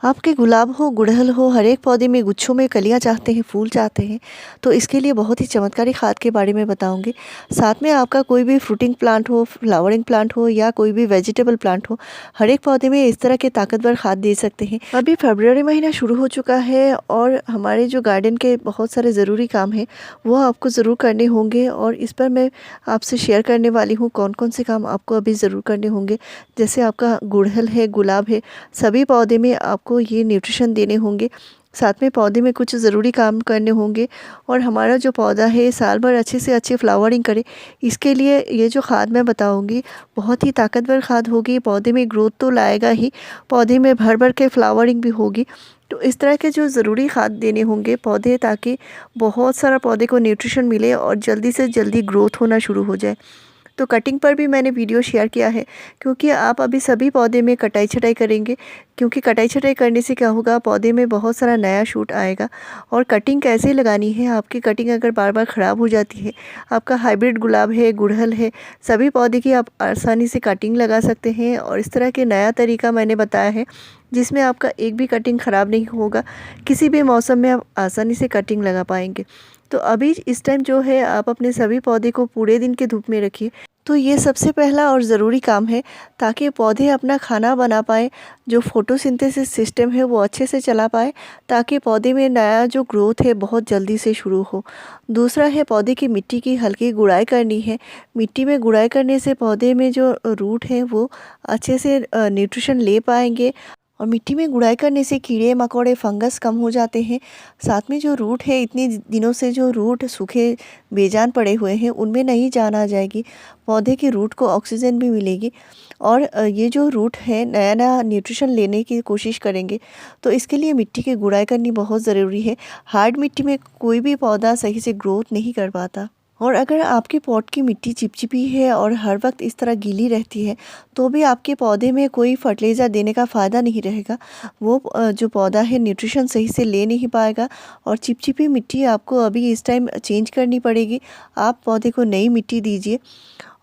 आपके गुलाब हो, गुड़हल हो, हर एक पौधे में गुच्छों में कलियाँ चाहते हैं, फूल चाहते हैं, तो इसके लिए बहुत ही चमत्कारी खाद के बारे में बताऊँगी। साथ में आपका कोई भी फ्रूटिंग प्लांट हो, फ्लावरिंग प्लांट हो या कोई भी वेजिटेबल प्लांट हो, हर एक पौधे में इस तरह के ताकतवर खाद दे सकते हैं। अभी फ़रवरी महीना शुरू हो चुका है और हमारे जो गार्डन के बहुत सारे ज़रूरी काम हैं, वो आपको ज़रूर करने होंगे और इस पर मैं आपसे शेयर करने वाली हूँ कौन-कौन से काम आपको अभी ज़रूर करने होंगे। जैसे आपका गुड़हल है, गुलाब है, सभी पौधे में आपको ये न्यूट्रिशन देने होंगे। साथ में पौधे में कुछ ज़रूरी काम करने होंगे और हमारा जो पौधा है साल भर अच्छे से अच्छे फ्लावरिंग करे, इसके लिए ये जो खाद मैं बताऊंगी बहुत ही ताकतवर खाद होगी। पौधे में ग्रोथ तो लाएगा ही, पौधे में भर भर के फ्लावरिंग भी होगी। तो इस तरह के जो ज़रूरी खाद देने होंगे पौधे, ताकि बहुत सारा पौधे को न्यूट्रिशन मिले और जल्दी से जल्दी ग्रोथ होना शुरू हो जाए। तो कटिंग पर भी मैंने वीडियो शेयर किया है, क्योंकि आप अभी सभी पौधे में कटाई छटाई करेंगे, क्योंकि कटाई छटाई करने से क्या होगा, पौधे में बहुत सारा नया शूट आएगा। और कटिंग कैसे लगानी है, आपकी कटिंग अगर बार बार ख़राब हो जाती है, आपका हाइब्रिड गुलाब है, गुड़हल है, सभी पौधे की आप आसानी से कटिंग लगा सकते हैं। और इस तरह के नया तरीका मैंने बताया है जिसमें आपका एक भी कटिंग ख़राब नहीं होगा, किसी भी मौसम में आप आसानी से कटिंग लगा पाएंगे। तो अभी इस टाइम जो है आप अपने सभी पौधे को पूरे दिन के धूप में रखिए। तो ये सबसे पहला और ज़रूरी काम है, ताकि पौधे अपना खाना बना पाए, जो फोटोसिंथेसिस सिस्टम है वो अच्छे से चला पाए, ताकि पौधे में नया जो ग्रोथ है बहुत जल्दी से शुरू हो। दूसरा है, पौधे की मिट्टी की हल्की गुड़ाई करनी है। मिट्टी में गुड़ाई करने से पौधे में जो रूट हैं वो अच्छे से न्यूट्रिशन ले पाएंगे और मिट्टी में गुड़ाई करने से कीड़े मकोड़े फंगस कम हो जाते हैं। साथ में जो रूट है, इतने दिनों से जो रूट सूखे बेजान पड़े हुए हैं उनमें नहीं जान आ जाएगी, पौधे की रूट को ऑक्सीजन भी मिलेगी और ये जो रूट है नया नया न्यूट्रिशन लेने की कोशिश करेंगे। तो इसके लिए मिट्टी की गुड़ाई करनी बहुत ज़रूरी है। हार्ड मिट्टी में कोई भी पौधा सही से ग्रोथ नहीं कर पाता। और अगर आपके पॉट की मिट्टी चिपचिपी है और हर वक्त इस तरह गीली रहती है, तो भी आपके पौधे में कोई फर्टिलाइज़र देने का फ़ायदा नहीं रहेगा। वो जो पौधा है न्यूट्रिशन सही से ले नहीं पाएगा और चिपचिपी मिट्टी आपको अभी इस टाइम चेंज करनी पड़ेगी। आप पौधे को नई मिट्टी दीजिए।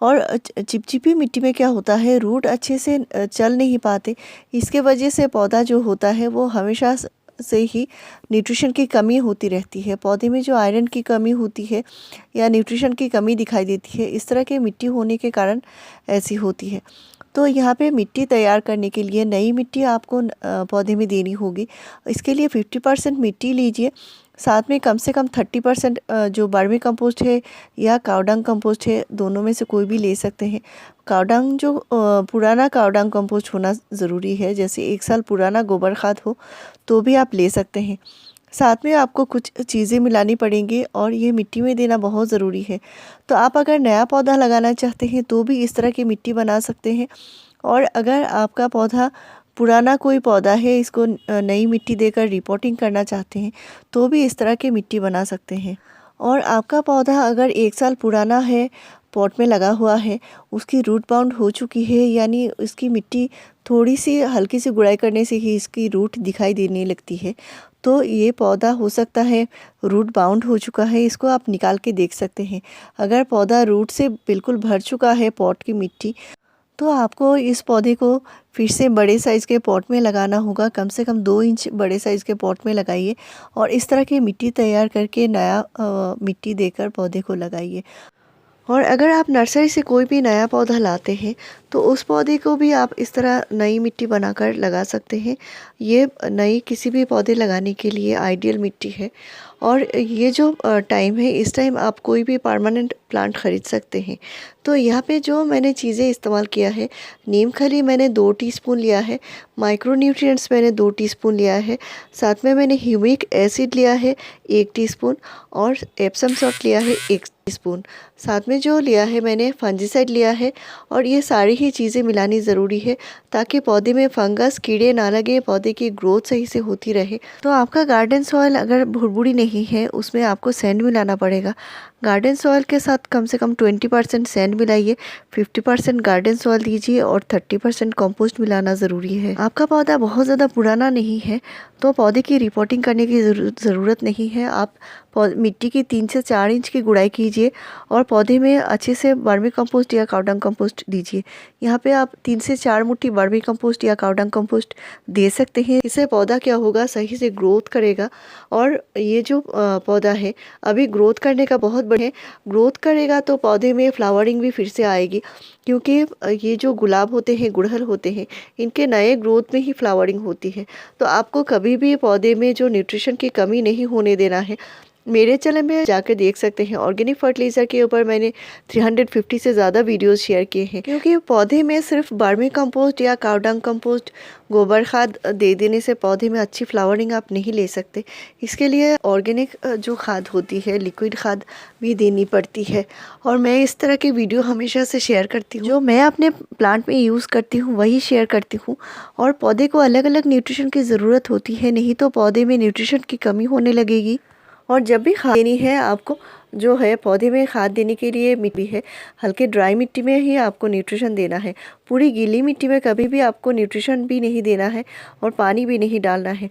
और चिपचिपी मिट्टी में क्या होता है, रूट अच्छे से चल नहीं पाते। इसके वजह से पौधा जो होता है वो हमेशा से ही न्यूट्रिशन की कमी होती रहती है। पौधे में जो आयरन की कमी होती है या न्यूट्रिशन की कमी दिखाई देती है, इस तरह के मिट्टी होने के कारण ऐसी होती है। तो यहाँ पे मिट्टी तैयार करने के लिए नई मिट्टी आपको पौधे में देनी होगी। इसके लिए 50% मिट्टी लीजिए, साथ में कम से कम 30% जो वर्मी कंपोस्ट है या कावडंग कंपोस्ट है, दोनों में से कोई भी ले सकते हैं। कावडंग जो पुराना कावडंग कंपोस्ट होना ज़रूरी है, जैसे 1 साल पुराना गोबर खाद हो तो भी आप ले सकते हैं। साथ में आपको कुछ चीज़ें मिलानी पड़ेंगी और ये मिट्टी में देना बहुत ज़रूरी है। तो आप अगर नया पौधा लगाना चाहते हैं तो भी इस तरह की मिट्टी बना सकते हैं। और अगर आपका पौधा पुराना कोई पौधा है, इसको नई मिट्टी देकर रिपोर्टिंग करना चाहते हैं, तो भी इस तरह की मिट्टी बना सकते हैं। और आपका पौधा अगर 1 साल पुराना है, पॉट में लगा हुआ है, उसकी रूट बाउंड हो चुकी है, यानी इसकी मिट्टी थोड़ी सी हल्की सी गुड़ाई करने से ही इसकी रूट दिखाई देने लगती है, तो ये पौधा हो सकता है रूट बाउंड हो चुका है। इसको आप निकाल के देख सकते हैं। अगर पौधा रूट से बिल्कुल भर चुका है पॉट की मिट्टी, तो आपको इस पौधे को फिर से बड़े साइज़ के पॉट में लगाना होगा। कम से कम 2 इंच बड़े साइज़ के पॉट में लगाइए और इस तरह की मिट्टी तैयार करके नया मिट्टी देकर पौधे को लगाइए। और अगर आप नर्सरी से कोई भी नया पौधा लाते हैं, तो उस पौधे को भी आप इस तरह नई मिट्टी बनाकर लगा सकते हैं। ये नई किसी भी पौधे लगाने के लिए आइडियल मिट्टी है। और ये जो टाइम है, इस टाइम आप कोई भी परमानेंट प्लांट ख़रीद सकते हैं। तो यहाँ पे जो मैंने चीज़ें इस्तेमाल किया है, नीम खली मैंने 2 टीस्पून लिया है, माइक्रो न्यूट्रिएंट्स मैंने 2 टीस्पून लिया है, साथ में मैंने ह्यूमिक एसिड लिया है 1 टीस्पून और एप्सम सॉल्ट लिया है 1 टीस्पून। साथ में जो लिया है मैंने फंजीसाइड लिया है। और ये सारी ही चीज़ें मिलानी ज़रूरी है, ताकि पौधे में फंगस कीड़े ना लगे, पौधे की ग्रोथ सही से होती रहे। तो आपका गार्डन सॉइल अगर भुरभुरी नहीं है, उसमें आपको सैंड मिलाना पड़ेगा। गार्डन सॉइल के साथ कम से कम 20% सैंड मिलाइए, 50% गार्डन सॉइल दीजिए और 30% कंपोस्ट मिलाना ज़रूरी है। आपका पौधा बहुत ज़्यादा पुराना नहीं है तो पौधे की रिपोर्टिंग करने की ज़रूरत नहीं है। आप मिट्टी की 3 से 4 इंच की गुड़ाई कीजिए और पौधे में अच्छे से वर्मी कंपोस्ट या काउ डंग कंपोस्ट दीजिए। यहाँ पे आप 3 से 4 मुट्ठी वर्मी कंपोस्ट या काउ डंग कंपोस्ट दे सकते हैं। इससे पौधा क्या होगा, सही से ग्रोथ करेगा और ये जो पौधा है अभी ग्रोथ करने का बहुत बढ़िया ग्रोथ करेगा तो पौधे में फ्लावरिंग भी फिर से आएगी, क्योंकि ये जो गुलाब होते हैं, गुड़हल होते हैं, इनके नए ग्रोथ में ही फ्लावरिंग होती है। तो आपको कभी भी पौधे में जो न्यूट्रिशन की कमी नहीं होने देना है। मेरे चैनल में जाकर देख सकते हैं, ऑर्गेनिक फर्टिलाइज़र के ऊपर मैंने 350 से ज़्यादा वीडियोस शेयर किए हैं, क्योंकि पौधे में सिर्फ वर्मी कंपोस्ट या काउ डंग कंपोस्ट, गोबर खाद दे देने से पौधे में अच्छी फ्लावरिंग आप नहीं ले सकते। इसके लिए ऑर्गेनिक जो खाद होती है, लिक्विड खाद भी देनी पड़ती है। और मैं इस तरह के वीडियो हमेशा से शेयर करती हूँ, जो मैं अपने प्लांट में यूज़ करती हूँ वही शेयर करती हूँ। और पौधे को अलग अलग न्यूट्रिशन की ज़रूरत होती है, नहीं तो पौधे में न्यूट्रिशन की कमी होने लगेगी। और जब भी खाद देनी है आपको, जो है पौधे में खाद देने के लिए मिट्टी है, हल्के ड्राई मिट्टी में ही आपको न्यूट्रिशन देना है। पूरी गीली मिट्टी में कभी भी आपको न्यूट्रिशन भी नहीं देना है और पानी भी नहीं डालना है।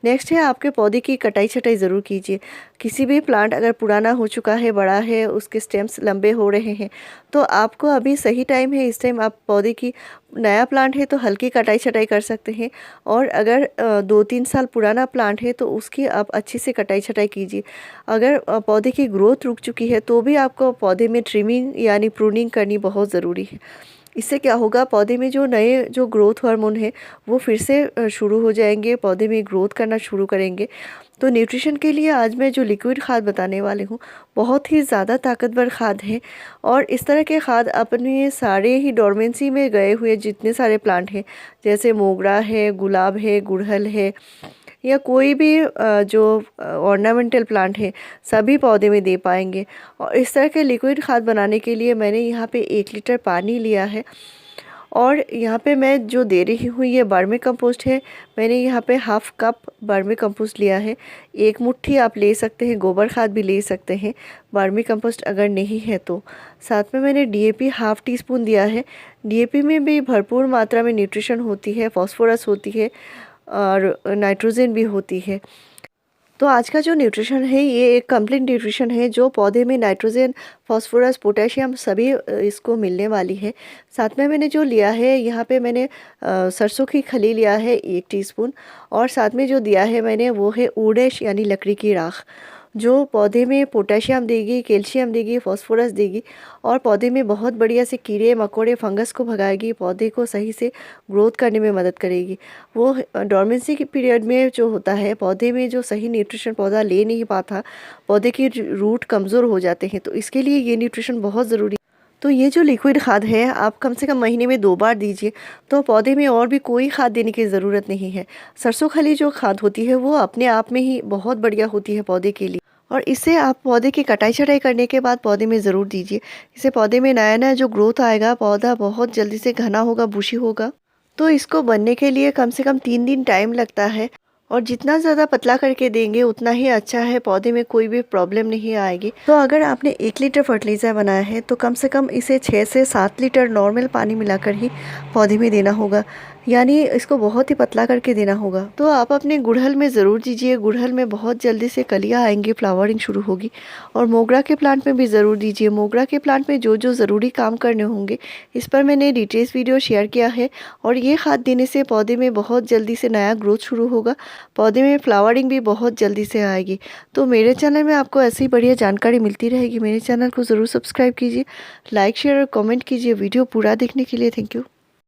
नेक्स्ट है, आपके पौधे की कटाई छटाई ज़रूर कीजिए। किसी भी प्लांट अगर पुराना हो चुका है, बड़ा है, उसके स्टेम्स लंबे हो रहे हैं, तो आपको अभी सही टाइम है। इस टाइम आप पौधे की, नया प्लांट है तो हल्की कटाई छटाई कर सकते हैं। और अगर 2-3 साल पुराना प्लांट है तो उसकी आप अच्छे से कटाई छटाई कीजिए। अगर पौधे की ग्रोथ रुक चुकी है तो भी आपको पौधे में ट्रिमिंग यानी प्रूनिंग करनी बहुत ज़रूरी है। इससे क्या होगा, पौधे में जो नए जो ग्रोथ हार्मोन है वो फिर से शुरू हो जाएंगे, पौधे में ग्रोथ करना शुरू करेंगे। तो न्यूट्रिशन के लिए आज मैं जो लिक्विड खाद बताने वाली हूँ, बहुत ही ज़्यादा ताकतवर खाद है। और इस तरह के खाद अपने सारे ही डोरमेंसी में गए हुए जितने सारे प्लांट हैं, जैसे मोगरा है, गुलाब है, गुड़हल है, या कोई भी जो ऑर्नामेंटल प्लांट है, सभी पौधे में दे पाएंगे। और इस तरह के लिक्विड खाद बनाने के लिए मैंने यहाँ पे 1 लीटर पानी लिया है और यहाँ पे मैं जो दे रही हूँ ये वर्मी कंपोस्ट है। मैंने यहाँ पे ½ कप वर्मी कंपोस्ट लिया है। 1 मुट्ठी आप ले सकते हैं, गोबर खाद भी ले सकते हैं वर्मी कंपोस्ट अगर नहीं है तो। साथ में मैंने DAP ½ टीस्पून दिया है। DAP में भी भरपूर मात्रा में न्यूट्रिशन होती है, फॉस्फोरस होती है और नाइट्रोजन भी होती है। तो आज का जो न्यूट्रिशन है ये एक कंप्लीट न्यूट्रिशन है, जो पौधे में नाइट्रोजन, फास्फोरस, पोटेशियम सभी इसको मिलने वाली है। साथ में मैंने जो लिया है, यहाँ पे मैंने सरसों की खली लिया है 1 टीस्पून, और साथ में जो दिया है मैंने वो है ऊडेश यानी लकड़ी की राख, जो पौधे में पोटेशियम देगी, कैल्शियम देगी, फास्फोरस देगी और पौधे में बहुत बढ़िया से कीड़े मकोड़े, फंगस को भगाएगी, पौधे को सही से ग्रोथ करने में मदद करेगी। वो डोरमेंसी के पीरियड में जो होता है, पौधे में जो सही न्यूट्रिशन पौधा ले नहीं पाता, पौधे की रूट कमज़ोर हो जाते हैं, तो इसके लिए ये न्यूट्रिशन बहुत ज़रूरी। तो ये जो लिक्विड खाद है आप कम से कम महीने में 2 बार दीजिए, तो पौधे में और भी कोई खाद देने की ज़रूरत नहीं है। सरसों खली जो खाद होती है वो अपने आप में ही बहुत बढ़िया होती है पौधे के लिए, और इसे आप पौधे की कटाई छटाई करने के बाद पौधे में ज़रूर दीजिए। इससे पौधे में नया नया जो ग्रोथ आएगा, पौधा बहुत जल्दी से घना होगा, बुशी होगा। तो इसको बनने के लिए कम से कम 3 दिन टाइम लगता है, और जितना ज़्यादा पतला करके देंगे उतना ही अच्छा है, पौधे में कोई भी प्रॉब्लम नहीं आएगी। तो अगर आपने 1 लीटर फर्टिलाइज़र बनाया है तो कम से कम इसे 6 से 7 लीटर नॉर्मल पानी मिलाकर ही पौधे में देना होगा, यानी इसको बहुत ही पतला करके देना होगा। तो आप अपने गुड़हल में ज़रूर दीजिए, गुड़हल में बहुत जल्दी से कलियाँ आएंगी, फ्लावरिंग शुरू होगी। और मोगरा के प्लांट में भी ज़रूर दीजिए। मोगरा के प्लांट में जो जो ज़रूरी काम करने होंगे इस पर मैंने डिटेल्स वीडियो शेयर किया है, और ये खाद देने से पौधे में बहुत जल्दी से नया ग्रोथ शुरू होगा, पौधे में फ्लावरिंग भी बहुत जल्दी से आएगी। तो मेरे चैनल में आपको ऐसी बढ़िया जानकारी मिलती रहेगी। मेरे चैनल को ज़रूर सब्सक्राइब कीजिए, लाइक शेयर और कमेंट कीजिए। वीडियो पूरा देखने के लिए थैंक यू।